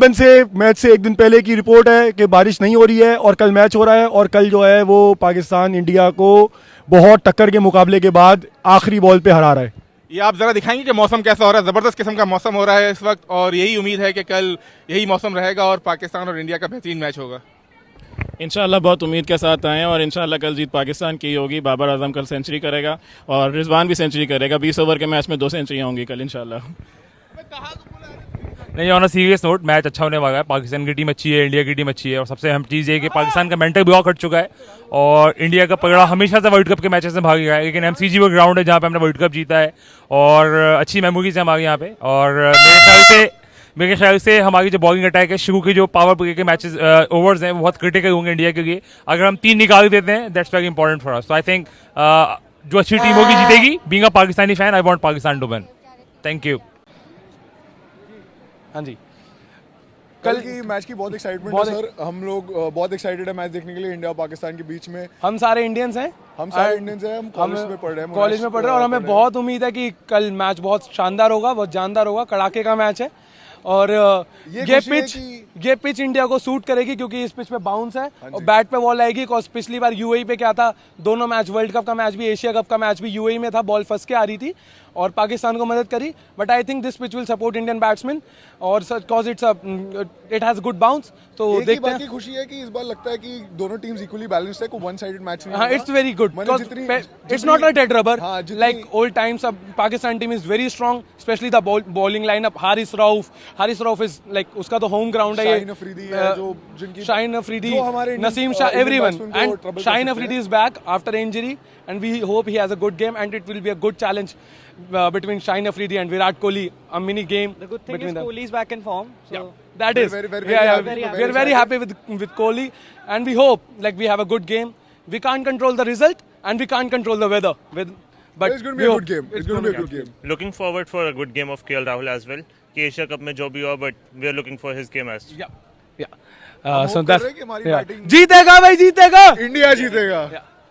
बृस्बेन से मैच से एक दिन पहले की रिपोर्ट है कि बारिश नहीं हो रही है और कल मैच हो रहा है, और कल जो है वो पाकिस्तान इंडिया को बहुत टक्कर के मुकाबले के बाद आखिरी बॉल पे हरा रहा है। ये आप ज़रा दिखाएंगे कि मौसम कैसा हो रहा है? ज़बरदस्त किस्म का मौसम हो रहा है इस वक्त, और यही उम्मीद है कि कल यही मौसम रहेगा और पाकिस्तान और इंडिया का बेहतरीन मैच होगा। इंशाल्लाह बहुत उम्मीद के साथ आए हैं और इंशाल्लाह कल जीत पाकिस्तान की होगी। बाबर आजम कल सेंचुरी करेगा और रिजवान भी सेंचुरी करेगा। 20 ओवर के मैच में 2 सेंचुरियाँ होंगी कल इंशाल्लाह। नहीं, on a serious note, match अच्छा होने वाला है। पाकिस्तान की टीम अच्छी है, इंडिया की टीम अच्छी है, और सबसे अहम चीज़ ये कि पाकिस्तान का मेंटल ब्लॉक हट चुका है और इंडिया का पगड़ा हमेशा से वर्ल्ड कप के मैचेस में भाग गया है। लेकिन एमसीजी वो ग्राउंड है जहाँ पे हमने वर्ल्ड कप जीता है और अच्छी मेमोरीज है हमारे यहाँ पे। और मेरे ख्याल से हमारी जो बॉलिंग अटैक है, शुरू के जो पावर प्ले के मैचेस ओवर्स हैं वो बहुत क्रिटिकल होंगे इंडिया के लिए। अगर हम 3 निकाल देते हैं, that's very important for us. So I think जो अच्छी टीम होगी जीतेगी। Being a Pakistani fan, I want Pakistan to win. Thank you. हाँ जी, कल की मैच की बहुत एक्साइटमेंट है सर। हम लोग बहुत एक्साइटेड है मैच देखने के लिए इंडिया और पाकिस्तान के बीच में। हम सारे इंडियंस हैं, हम कॉलेज में पढ़ रहे हैं, कॉलेज में पढ़ रहे हैं, और हमें बहुत उम्मीद है कि कल मैच बहुत शानदार होगा, बहुत जानदार होगा, कड़ाके का मैच है। और ये पिच इंडिया को सूट करेगी क्योंकि इस पिच पे बाउंस है और बैट पे बॉल आएगी। बिकॉज पिछली बार यूएई पे क्या था, दोनों मैच, वर्ल्ड कप का मैच भी, एशिया कप का मैच भी यूएई में था, बॉल फंस के आ रही थी और पाकिस्तान को मदद करी। But I think this pitch will support Indian batsman और because it has good bounce. तो देखते हैं। खुशी है कि इस बार लगता है कि दोनों टीम्स इक्वली बैलेंस्ड है, कोई वन साइडेड मैच नहीं। हाँ, it's very good. It's not a dead rubber like old times. Pakistan team is very strong, specially the bowling lineup. Haris Rauf is like, उसका तो होम ग्राउंड है ये। Shaheen Afridi, Naseem Shah, everyone, and Shaheen Afridi is back after injury and we hope he has a good game and it will be a good challenge between Shaheen Afridi and Virat Kohli, a mini game. The good thing is Kohli is back in form, so yeah, that is very very happy with Kohli, and we hope like we have a good game. We can't control the result and we can't control the weather, but it's going to be a good game. It's going to be a good game. Looking forward for a good game of KL Rahul as well. कि Asia cup में जो भी हो, but we are looking for his game as. Yeah. So that's जीतेगा भाई, जीतेगा, India जीतेगा।